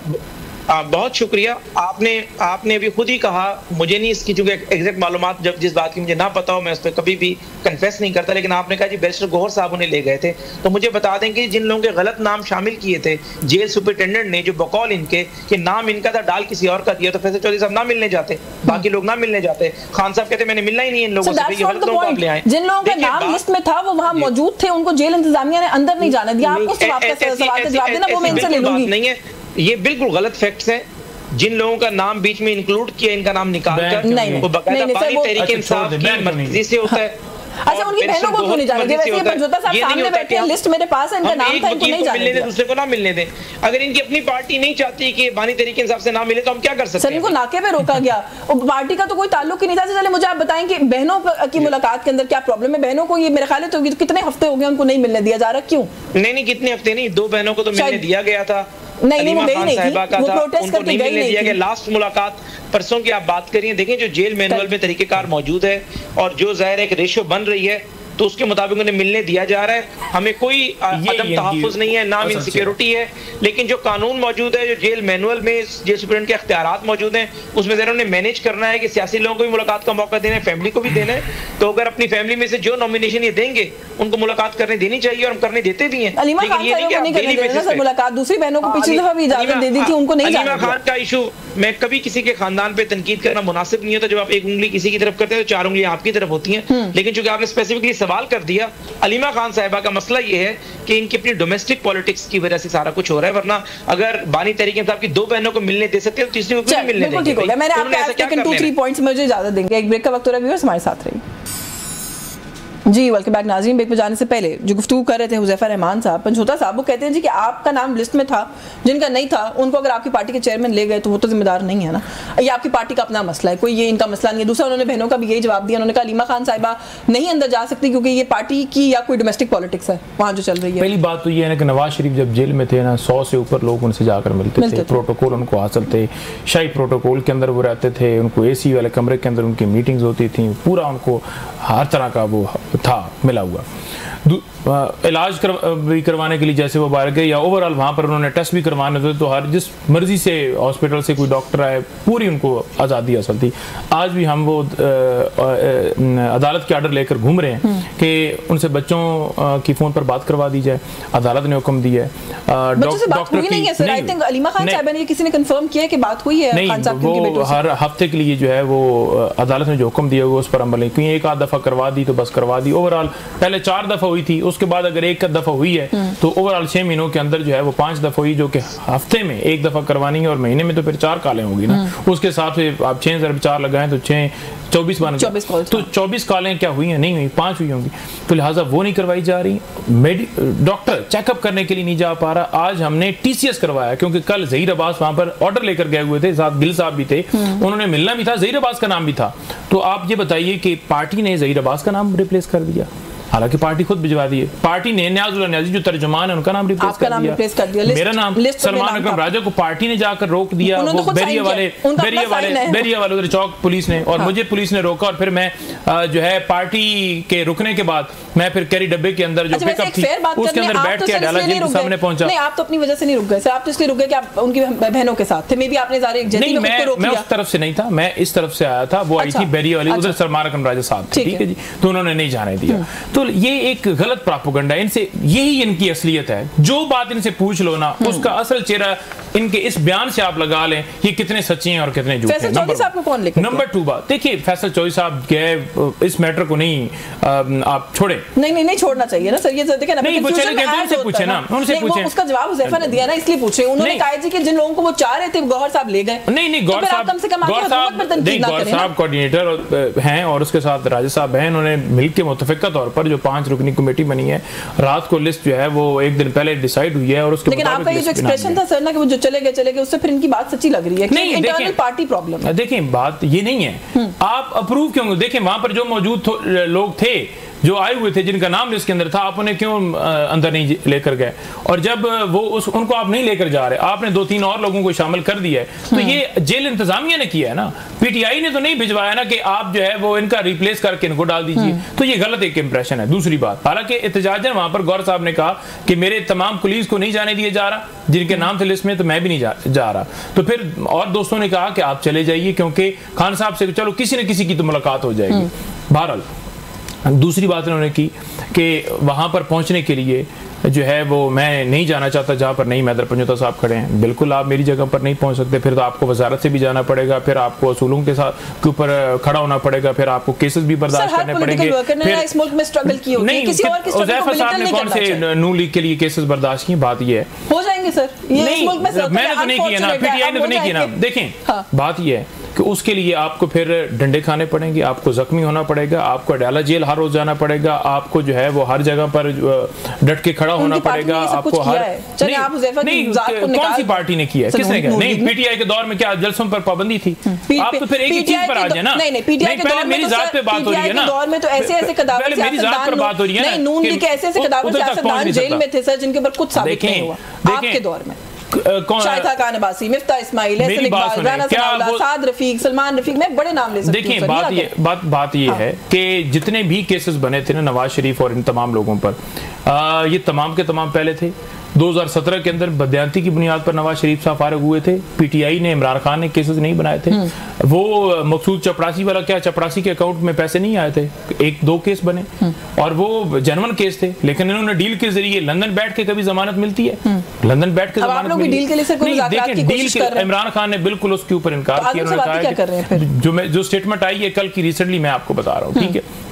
बहुत शुक्रिया। आपने अभी खुद ही कहा, मुझे नहीं इसकी चूंकि एग्जैक्ट मालूमात जब जिस बात की मुझे ना पता हो मैं उस पर कभी भी कन्फेस नहीं करता, लेकिन आपने कहा जी बैरिस्टर गौहर साहब उन्हें ले गए थे, तो मुझे बता दें कि जिन लोगों के गलत नाम शामिल किए थे जेल सुपरिटेंडेंट ने, जो बकौल इनके कि नाम इनका था डाल किसी और का दिया, तो फैसल चौधरी साहब ना मिलने जाते, बाकी लोग ना मिलने जाते। खान साहब कहते मैंने मिलना ही नहीं इन लोगों से। जिन लोगों का नाम लिस्ट में था वो वहां मौजूद थे, उनको जेल इंतजामिया ने अंदर नहीं जाने दिया। आपको सवाल का जवाब देना, वो मैं इनसे ले लूंगी। नहीं है, ये बिल्कुल गलत फैक्ट्स हैं। जिन लोगों का नाम बीच में इंक्लूड किया, इनका नाम निकाल कर वो बकायदा बानी तहरीक इंसाफ की मर्जी से होता है। अच्छा, उनकी बहनों को क्यों नहीं जाने दिया? वैसे पंजोता साहब सामने बैठे हैं, लिस्ट मेरे पास है, इनका नाम था, इनको नहीं जाने दिया। दूसरे को ना मिलने दें। अगर इनकी अपनी पार्टी नहीं चाहती कि बानी तहरीक इंसाफ से ना मिले तो हम क्या कर सकते हैं? सर, इनको नाके पे रोका गया, पार्टी का तो कोई ताल्लुक ही नहीं था। चलिए मुझे आप बताएं कि बहनों की मुलाकात के अंदर क्या प्रॉब्लम है? बहनों को ये मेरे ख्याल है कितने हफ्ते हो गए उनको नहीं मिलने दिया जा रहा, क्यों? नहीं, कितने हफ्ते नहीं, 2 बहनों को तो मिलने दिया गया था। नहीं, वो गई नहीं थी, वो प्रोटेस्ट करके गई नहीं थी। लास्ट मुलाकात परसों की आप बात करिए, देखें जो जेल मैनुअल में तरीकेकार मौजूद है और जो जाहिर एक रेशो बन रही है, तो उसके मुताबिक उन्हें मिलने दिया जा रहा है। हमें कोई अदम तहफ़्फ़ुज़ नहीं है, नाम इनसिक्योरिटी है, लेकिन जो कानून मौजूद है, जो जेल मैनुअल में जेल सुप्रीडेंट के अख्तियारात मौजूद हैं, उसमें ज़रा उन्हें मैनेज करना है कि सियासी लोगों को भी मुलाकात का मौका देना है, फैमिली को भी देना है। तो अगर अपनी फैमिली में से जो नॉमिनेशन ये देंगे उनको मुलाकात करने देनी चाहिए और हम करने देते भी हैं। अलीमा खान मुलाकात दूसरी बहनों को पिछली दफा भी इजाजत दे दी थी, उनको नहीं जाने दिया। अलीमा खान का इशू, मैं कभी किसी के खानदान पे तनकीद करना मुनासिब नहीं होता। जब आप एक उंगली किसी की तरफ करते हैं तो 4 उंगलियां आपकी तरफ होती हैं, लेकिन चूंकि आपने स्पेसिफिकली सवाल कर दिया, अलीमा खान साहिबा का मसला ये है कि इनकी अपनी डोमेस्टिक पॉलिटिक्स की वजह से सारा कुछ हो रहा है, वरना अगर बानी तहरीक इंसाफ की 2 बहनों को मिलने दे सकते हैं तो तीसरी को क्यों मिलने देंगे? ठीक हो गया, मैंने आपके आज तक 2-3 पॉइंट्स में मुझे इजाजत देंगे। एक ब्रेक का वक्त हो रहा है, व्यूअर्स हमारे साथ रहिए। जी वेलकम बैक नाज़रीन। ब्रेक पे जाने से पहले जो गुफ्तगू कर रहे थे हुज़ैफा रहमान साहब, पंजोता साहब, वो कहते हैं जी कि आपका नाम लिस्ट में था, जिनका नहीं था उनको अगर आपकी पार्टी के चेयरमैन ले गए तो वो तो जिम्मेदार नहीं है ना, ये आपकी पार्टी का अपना मसला है, कोई ये इनका मसला नहीं है। दूसरा, उन्होंने बहनों का भी यही जवाब दिया, उन्होंने कहा अलीमा खान साहिबा नहीं अंदर जा सकती क्योंकि ये पार्टी की या कोई डोमेस्टिक पॉलिटिक्स है वहाँ जो चल रही है। पहली बात तो ये है ना कि नवाज शरीफ जब जेल में थे ना, 100 से ऊपर लोग उनसे जाकर मिलते थे, प्रोटोकॉल उनको हासिल थे, शाही प्रोटोकॉल के अंदर वो रहते थे, उनको AC वाले कमरे के अंदर उनकी मीटिंग्स होती थी, पूरा उनको हर तरह का वो था मिला हुआ। इलाज भी करवाने के लिए जैसे वो बाहर गए या ओवरऑल वहाँ पर उन्होंने टेस्ट भी करवाने थे, तो हर जिस मर्जी से हॉस्पिटल से कोई डॉक्टर आए, पूरी उनको आज़ादी हासिल थी। आज भी हम वो अदालत के आर्डर लेकर घूम रहे हैं कि उनसे बच्चों की फ़ोन पर बात करवा दी जाए, अदालत ने हुक्म दिया है। डॉक्टर की नहीं है sir, I think Aleema Khan साहिबा ने किसी ने कंफर्म किया कि बात हुई है खान साहब की बेटों से। हर हफ्ते के लिए जो है वो अदालत ने जो हुक्म दिया वो उस पर अमल नहीं, क्योंकि एक आध दफ़ा करवा दी तो बस करवा दी। ओवरऑल पहले 4 दफ़ा हुई थी, उसके बाद अगर एक दफ़ा हुई है तो ओवरऑल 6 महीनों के अंदर जो है वो 5 दफ़ा हुई, जो कि हफ्ते में 1 दफ़ा करवानी है और महीने में तो फिर 4 कॉलें होगी ना। उसके साथ से आप 6 लगाएं तो 6 24 बन गए, तो 24 कॉलें क्या हुई हैं? नहीं हुई, 5 हुई होंगी, तो लिहाजा वो नहीं करवाई जा रही। डॉक्टर चेकअप करने के लिए नहीं जा पा रहा। आज हमने TCS करवाया क्योंकि कल ज़हीर अब्बास वहां पर ऑर्डर लेकर गए हुए थे, साथ गिल साहब भी थे, उन्होंने मिलना भी था, ज़हीर अब्बास का नाम भी था। तो आप ये बताइए कि पार्टी ने ज़हीर अब्बास का नाम रिप्लेस कर दिया, हालांकि पार्टी खुद भिजवा दी है। पार्टी ने न्याजुल न्याजी जो तर्जुमान है उनका नाम रिप्लेस कर दिया। मेरा नाम सलमान अकरम राजा को पार्टी ने जाकर रोक दिया, वो बैरिया वाले उधर चौक पुलिस ने, और मुझे पुलिस ने रोका, और फिर मैं जो है पार्टी के रुकने के बाद मैं फिर कैरी डब्बे के अंदर जो पिकअप थी उसके अंदर बैठ के डाला, जेल के सामने पहुंचा। नहीं, आप तो अपनी वजह से नहीं रुक गए सर, आप तो इसलिए रुक गए कि आप उनकी बहनों के साथ थे। मे बी आपने मैं उस तरफ से नहीं था, मैं इस तरफ से आया था, वो आई थी बैरिया वाली, उधर सलमान अकरम राजा साहब थे, ठीक है जी, तो उन्होंने नहीं जाने दिया। तो ये एक गलत प्रोपेगेंडा, इनसे यही इनकी असलियत है। जो बात इनसे पूछ लो ना, उसका असल चेहरा इनके इस बयान से आप लगा लें ये कितने सच्चे हैं और कितने झूठे हैं। नंबर 2 बात देखिए, फैसल चौधरी साहब गए इस मैटर को नहीं आप छोड़े, नहीं छोड़ना चाहिए ना सर। ये देखिए ना, नहीं वो चले गए, उनसे पूछे ना, उनसे पूछे, उसका जवाब हुज़ैफा ने दिया ना, इसलिए पूछे। उन्होंने कहा जी कि जिन लोगों को वो चाह रहे थे गौहर साहब ले गए। नहीं गौहर साहब कम से कम गौहर साहब कोऑर्डिनेटर हैं और उसके साथ राजा साहब हैं, उन्होंने मिलकर मुतफिका तौर पर जो 5 रुकनी कमेटी बनी है, रात को लिस्ट जो है वो एक दिन पहले डिसाइड हुई है। और उसके लेकिन आपका ये जो एक्सप्रेशन था सर ना कि वो जो चले गए, उससे फिर इनकी बात सच्ची लग रही है कि इंटरनल पार्टी प्रॉब्लम है। देखिए बात ये नहीं है, आप अप्रूव क्यों, देखिए वहां पर जो मौजूद लोग थे, जो आए हुए थे, जिनका नाम लिस्ट के अंदर था, आप उन्हें क्यों अंदर नहीं लेकर गए? और जब वो उनको आप नहीं लेकर जा रहे, आपने 2-3 और लोगों को शामिल कर दिया है, तो ये जेल इंतजामिया ने किया है ना, पीटीआई ने तो नहीं भिजवाया ना कि आप जो है वो इनका रिप्लेस करके इनको डाल दीजिए। तो ये गलत एक इंप्रेशन है। दूसरी बात, हालांकि एहतजाजन वहां पर गौर साहब ने कहा कि मेरे तमाम पुलिस को नहीं जाने दिया जा रहा, जिनके नाम थे लिस्ट में, तो मैं भी नहीं जा रहा। तो फिर और दोस्तों ने कहा कि आप चले जाइए, क्योंकि खान साहब से चलो किसी न किसी की तो मुलाकात हो जाएगी। बहरहाल दूसरी बात उन्होंने की कि वहाँ पर पहुँचने के लिए जो है वो मैं नहीं जाना चाहता जहाँ पर नहीं मैदर पंजोता साहब खड़े हैं। बिल्कुल आप मेरी जगह पर नहीं पहुँच सकते, फिर तो आपको वजारत से भी जाना पड़ेगा, फिर आपको असूलों के साथ के ऊपर खड़ा होना पड़ेगा, फिर आपको केसेस भी बर्दाश्त करने पड़ेंगे। इस मुल्क में स्ट्रगल की होगी, किसी और की स्ट्रगल को साहब ने कौन से नून लीग के लिए केसेस बर्दाश्त किए? बात ये है हो जाएंगे सर, नहीं मैंने तो नहीं किया ना, पीटीआई ने तो नहीं किया ना। देखें बात ये है कि उसके लिए आपको फिर डंडे खाने पड़ेंगे, आपको जख्मी होना पड़ेगा, आपको अडयाला जेल हर रोज जाना पड़ेगा, आपको जो है वो हर जगह पर डट के खड़ा होना पड़ेगा। आपको हर नहीं कौन सी पार्टी ने किया, किसने किया? नहीं पीटीआई के दौर में क्या जलसों पर पाबंदी थी? आप तो फिर एक ही चीज पर आ जाए ना। नहीं पीटीआई के दौर में मेरी जात पे बात हो रही है ना, दौर में तो ऐसे कदावर से मेरी जात पर बात हो रही है ना, नून लीग के ऐसे कदावर सियासतदान जेल में थे सर, जिनके ऊपर कुछ साबित नहीं हुआ आपके दौर में। शाहिदा खान अब्बासी, मिफ्ता इस्माइल, एहसन इकबाल, राना सनाउल्लाह, साद रफीक, सलमान रफीक, मैं बड़े नाम ले सकती हूं। देखिए बात ये है कि जितने भी केसेस बने थे ना नवाज शरीफ और इन तमाम लोगों पर, ये तमाम के तमाम पहले थे। 2017 के अंदर बदयांती की बुनियाद पर नवाज शरीफ साहब फारिग हुए थे। पीटीआई ने, इमरान खान ने केसेस नहीं बनाए थे। वो मकसूद चपरासी वाला, क्या चपरासी के अकाउंट में पैसे नहीं आए थे, 1-2 केस बने और वो जेन्युइन केस थे, लेकिन इन्होंने डील के जरिए, लंदन बैठ के कभी जमानत मिलती है? लंदन बैठ के जमानत मिली? डील के इमरान खान ने बिल्कुल उसके ऊपर इनकार किया। उन्होंने जो स्टेटमेंट आई है कल की, रिसेंटली मैं आपको बता रहा हूँ, ठीक है,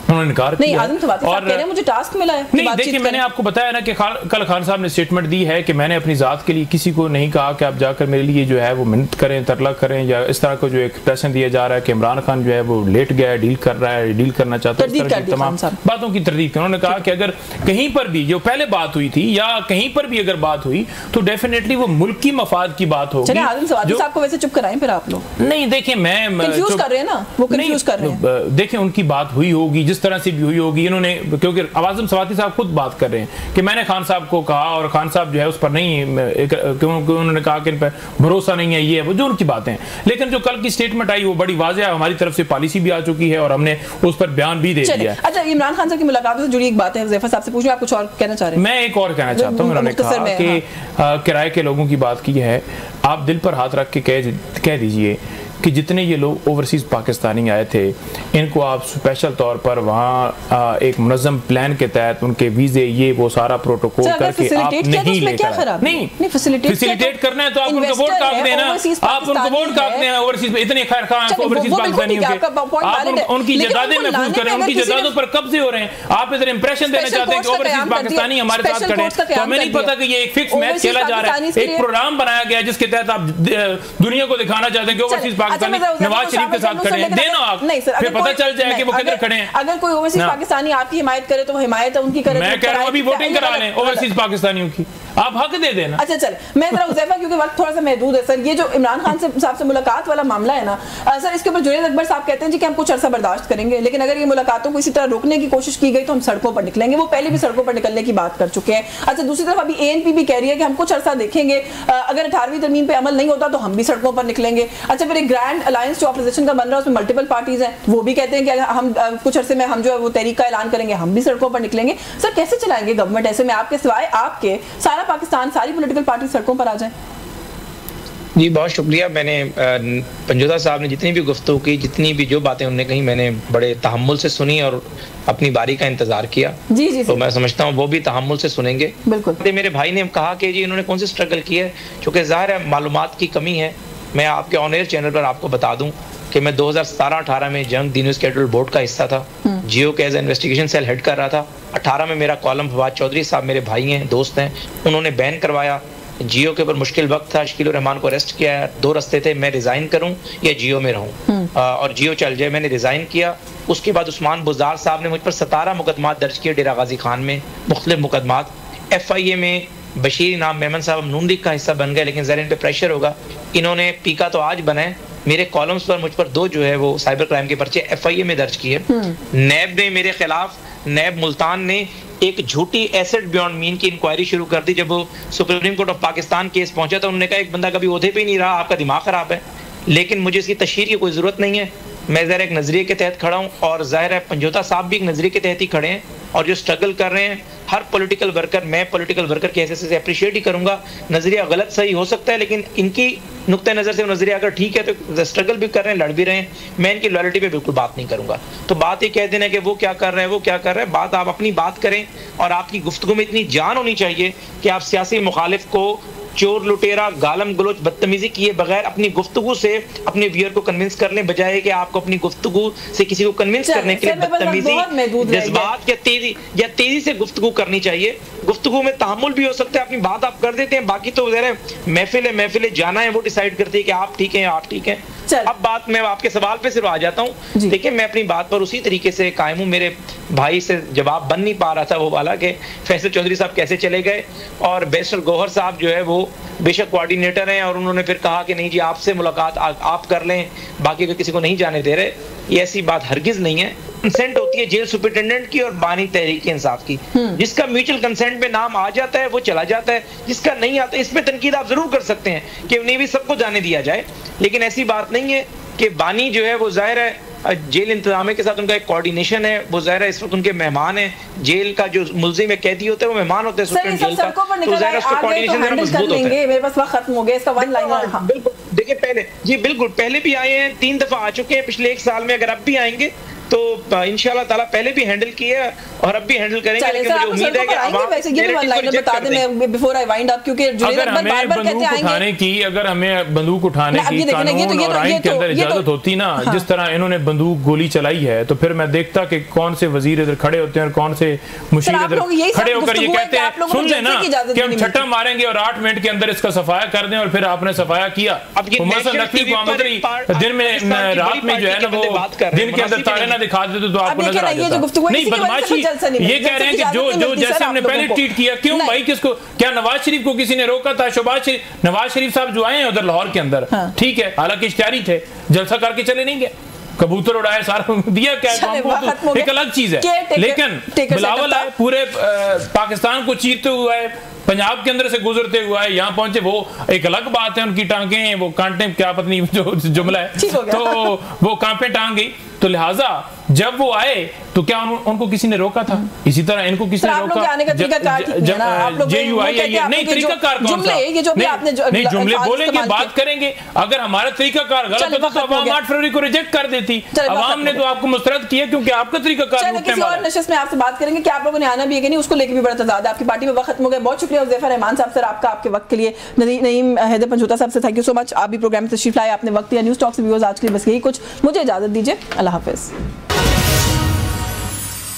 उन्होंने इनकार किया। और मुझे टास्क मिला है। नहीं देखिए मैंने आपको बताया ना कि कल खान साहब ने स्टेटमेंट दी है कि मैंने अपनी जात के लिए किसी को नहीं कहा कि आप जाकर मेरे लिए जो है वो मिन्नत करें, तरला करें, या इस तरह को जो एक्सप्रेशन दिया जा रहा है कि इमरान खान जो है वो लेट गया है, डील कर रहा है, डील करना चाहता है, इस तरह की तमाम बातों की तरदीद की। उन्होंने कहा कि अगर कहीं पर भी जो पहले बात हुई थी या कहीं पर भी अगर बात हुई तो डेफिनेटली वो मुल्क की मफाद की बात होगी। आपको वैसे चुप कराएं फिर आप लोग? नहीं देखिए मैं कंफ्यूज कर रहे हैं ना, वो कंफ्यूज कर रहे हैं। देखिए उनकी बात हुई होगी जिस तरह से भी हुई होगी, इन्होंने, क्योंकि आवाज़म सवाती साहब खुद बात कर रहे हैं कि मैंने खान साहब को कहा और खान साहब जो है उस पर नहीं, क्योंकि उन्होंने कहा कि इन पर भरोसा नहीं है, ये है वो, जो उनकी बातें हैं। लेकिन जो कल की स्टेटमेंट आई वो बड़ी वाज़ेह है, हमारी तरफ से पॉलिसी भी आ चुकी है और हमने उस पर बयान भी दे दिया है। अच्छा, इमरान खान साहब की मुलाकात से जुड़ी एक बात है, हुज़ैफा साहब से पूछूं, आप कुछ और कहना चाह रहे हैं? मैं एक और कहना चाहता हूँ। उन्होंने कहा कि किराए के लोगों की बात की है, आप दिल पर हाथ रख के कह दीजिए कि जितने ये लोग ओवरसीज पाकिस्तानी आए थे, इनको आप स्पेशल तौर पर वहाँ एक मुनज़्ज़म प्लान के तहत उनके वीजे, ये वो सारा प्रोटोकॉल करके आप नहीं लेकर, नहीं फैसिलिटेट करना है तो आप उनको वोट काट देना, आप उनको वोट काट देना। ओवरसीज इतने खैर खां ओवरसीज पाकिस्तानी आप उनकी जदादें महफूज करें, उनकी जदादों पर कब्जे हो रहे हैं। आप इधर इंप्रेशन देना चाहते हैं कि ओवरसीज पाकिस्तानी हमारे साथ खड़े हैं, तो हमें नहीं पता कि ये एक फिक्स मैच खेला जा रहा है, एक प्रोग्राम बनाया गया है जिसके तहत आप दुनिया को दिखाना चाहते हैं कि ओवरसीज पाकिस्तानी नवाज शरीफ के साथ खड़े हैं। देना आप, फिर पता चल जाए कि वो किधर खड़े हैं। अगर कोई ओवरसीज पाकिस्तानी आपकी हिमायत करे तो हिमायत उनकी करे। मैं कह रहा हूं अभी वोटिंग करा लें ओवरसीज पाकिस्तानियों की, आप हक दे देना। अच्छा चल, मैं जरा हुज़ैफा, क्योंकि वक्त थोड़ा सा महदूद है सर, ये जो इमरान खान साहब से मुलाकात वाला मामला है ना सर, इसके ऊपर जुनैद अकबर साहब कहते हैं जी कि हम कुछ अर्सा बर्दाश्त करेंगे, लेकिन अगर ये मुलाकातों को इसी तरह रोकने की कोशिश की गई तो हम सड़कों पर निकलेंगे। वो पहले भी सड़कों पर निकलने की बात कर चुके हैं। अच्छा, दूसरी तरफ अभी ANP भी कह रही है कि हम कुछ अर्सा देखेंगे, अगर 18वीं तरमीम पे अमल नहीं होता तो हम भी सड़कों पर निकलेंगे। अच्छा, फिर एक ग्रैंड अलायंस जो अपोजिशन का बन रहा है उसमें मल्टीपल पार्टीज हैं, वो भी कहते हैं कि हम कुछ अर्से में हम जो है वो तहरीक का ऐलान करेंगे, हम भी सड़कों पर निकलेंगे। सर कैसे चलाएंगे गवर्नमेंट ऐसे में, आपके सिवाय आपके सारा पाकिस्तान, सारी पॉलिटिकल पार्टी सड़कों पर आ जाए? जी बहुत शुक्रिया। मैंने पंजोता साहब ने जितनी भी गुफ्तगू की, जितनी भी जो बातें उन्होंने कही, मैंने बड़े तहम्मुल से सुनी और अपनी बारी का इंतजार किया। जी जी, तो मैं समझता हूँ वो भी तहम्मुल से सुनेंगे। बिल्कुल। मेरे भाई ने कहा कि जी इन्होंने कौन सी स्ट्रगल की है, चूँकि ज़ाहिर है मालूमात की कमी है। मैं आपके ऑन एयर चैनल पर आपको बता दूं कि मैं 2017-18 में जंग दी न्यूज़ एडिटोरियल बोर्ड का हिस्सा था, जियो के एज इन्वेस्टिगेशन सेल हेड कर रहा था। 18 में मेरा कॉलम फवाद चौधरी साहब मेरे भाई हैं, दोस्त हैं, उन्होंने बैन करवाया। जियो के ऊपर मुश्किल वक्त था, शकील रहमान को अरेस्ट किया। दो रास्ते थे, मैं रिजाइन करूं या जियो में रहूं और जियो चल जाए। मैंने रिजाइन किया। उसके बाद उस्मान बुज़दार साहब ने मुझ पर 17 मुकदमात दर्ज किए डेरा गाजी खान में, मुख्तलिफ मुकदमात। FIA में बशीर नाम मेमन साहब नून लीग का हिस्सा बन गए, लेकिन ज़रा इन पे प्रेशर होगा। इन्होंने पीका तो आज बनाए, मेरे कॉलम्स पर मुझ पर 2 जो है वो साइबर क्राइम के पर्चे FIA में दर्ज किए। नैब ने मेरे खिलाफ, नैब मुल्तान ने एक झूठी एसेट बियॉन्ड मीन की इंक्वायरी शुरू कर दी। जब वो supreme court of Pakistan case पहुंचा तो उन्होंने कहा एक बंदा कभी ओहदे पे ही नहीं रहा, आपका दिमाग खराब है। लेकिन मुझे इसकी तशहीर की कोई ज़रूरत नहीं है। मैं ज़रा एक नज़रिए के तहत खड़ा हूँ और ज़ाहिर है पंजोता साहब भी एक नज़रिए के तहत ही खड़े हैं और जो स्ट्रगल कर रहे हैं हर पॉलिटिकल वर्कर, मैं पॉलिटिकल वर्कर के हैसियत से अप्रिशिएट ही करूँगा। नज़रिया गलत सही हो सकता है, लेकिन इनकी नुक्ते नज़र से नज़रिया अगर ठीक है तो स्ट्रगल भी कर रहे हैं, लड़ भी रहे हैं। मैं इनकी लॉयल्टी पे बिल्कुल बात नहीं करूँगा। तो बात ये कह देना कि वो क्या कर रहे हैं, वो क्या कर रहे हैं, बात आप अपनी बात करें। और आपकी गुफ्तगू में इतनी जान होनी चाहिए कि आप सियासी मुखालिफ को चोर लुटेरा गालम गलोच बदतमीजी किए बगैर अपनी गुफ्तगू से अपने व्यूअर को कन्विंस कर लें, बजाय कि आपको अपनी गुफ्तगू से किसी को कन्विंस करने के लिए बदतमीजी, जज्बात या तेजी से गुफ्तगू करनी चाहिए। गुफ्तगू में तहम्मुल भी हो सकता है, अपनी बात आप कर देते हैं, बाकी तो ज़रा महफिल जाना है वो डिसाइड करती है कि आप ठीक हैं, आप ठीक हैं। अब बात मैं आपके सवाल पे सिर्फ आ जाता हूँ। देखिए मैं अपनी बात पर उसी तरीके से कायम हूँ। मेरे भाई से जवाब बन नहीं पा रहा था वो वाला कि फैसल चौधरी साहब कैसे चले गए, और बैरिस्टर गौहर साहब जो है वो बेशक कोऑर्डिनेटर हैं और उन्होंने फिर कहा कि नहीं जी आपसे मुलाकात आप कर लें, बाकी किसी को नहीं जाने दे रहे। ये ऐसी बात हरगिज नहीं है। कंसेंट होती है जेल सुपरिटेंडेंट की और बानी तहरीक इंसाफ की। जिसका म्यूचुअल कंसेंट में नाम आ जाता है वो चला जाता है, जिसका नहीं आता इसमें तनकीद आप जरूर कर सकते हैं कि नहीं भी सबको जाने दिया जाए, लेकिन ऐसी बात नहीं है कि बानी जो है वो जाहिर है जेल इंतजामिया के साथ उनका एक कोऑर्डिनेशन है। वो जाहिर है इस वक्त उनके मेहमान हैं। जेल का जो मुल्जिम है, कैदी होते हैं, वो मेहमान होते हैं सुप्रीम जेल का, तो जाहिर है उसका कोऑर्डिनेशन जरा मजबूत होता है। मेरे पास वक्त खत्म हो गया, इसका वन लाइनर। हां बिल्कुल, देखिए पहले भी आए हैं, 3 दफा आ चुके हैं पिछले 1 साल में। अगर अब भी आएंगे तो इंशाल्लाह ताला पहले भी हैंडल किए और अब भी हैंडल करेंगे। लेकिन मुझे उम्मीद है कि वैसे ये वन लाइनर बता दें मैं बिफोर आई वाइंड अप, क्योंकि अगर हमें बंदूक उठाने की, अगर हमें बंदूक उठाने की कानून और आइन के अंदर इजाजत होती ना, जिस तरह इन्होंने बंदूक गोली चलाई है, तो फिर मैं देखता कि कौन से वजीर इधर खड़े होते हैं और कौन से मुशीर इधर खड़े होकर ये कहते हैं सुन लेना कि हम छट्टा मारेंगे और 8 मिनट के अंदर इसका सफाया कर दें, और फिर आपने सफाया किया। दिन में रात में जो है ना वो दिन के अंदर तारे ना दिखा देते तो आपको नजर आ जाता। नहीं बदमाशी ये कह रहे हैं कि जो जैसे हमने पहले ट्वीट किया, क्यों भाई किसको, क्या नवाज शरीफ को किसी ने रोका था? नवाज शरीफ साहब जो आए हैं उधर लाहौर के अंदर, ठीक है, हालांकि इख्तियारी थे, जलसा करके चले नहीं गए, कबूतर उड़ाए, सारा दिया क्या हमको, एक अलग चीज है। लेकिन बिलावल आए, पूरे पाकिस्तान को चीरते हुए आए, पंजाब के अंदर से गुजरते हुआ है, यहाँ पहुंचे, वो एक अलग बात है। उनकी टांगे वो कांटे, क्या पता नहीं जो जुमला है, तो वो कांपे टांग गई। तो लिहाजा जब वो आए तो क्या उनको किसी ने रोका था? इसी तरह इनको किसी ने रोका? नहीं, तरीकाकार कौन सा? नहीं, जुमले बोलेंगे, बात करेंगे। अगर हमारा तरीकाकार गलत होता तो अवाम 8 फरवरी को रिजेक्ट कर देती। अवाम ने तो आपको मुस्तरद किया क्योंकि आपका तरीकाकार किसी और नशिस्त में आपसे बात करेंगे कि आप लोगों ने आना भी है कि नहीं, उसको लेकर भी बड़ा तजाद। आपकी पार्टी में वक्त खत्म हो गया। बहुत शुक्रिया हुज़ैफा रहमान साहब सर आपका, आपके वक्त के लिए। नईम हैदर पंजोता साहब से थैंक यू सो मच। आप भी प्रोग्राम में तशरीफ लाए, आपने वक्त दिया। न्यूज़ टॉक से व्यूअर्स आज के लिए बस यही कुछ। मुझे इजाजत दीजिए, अल्लाह हाफिज़।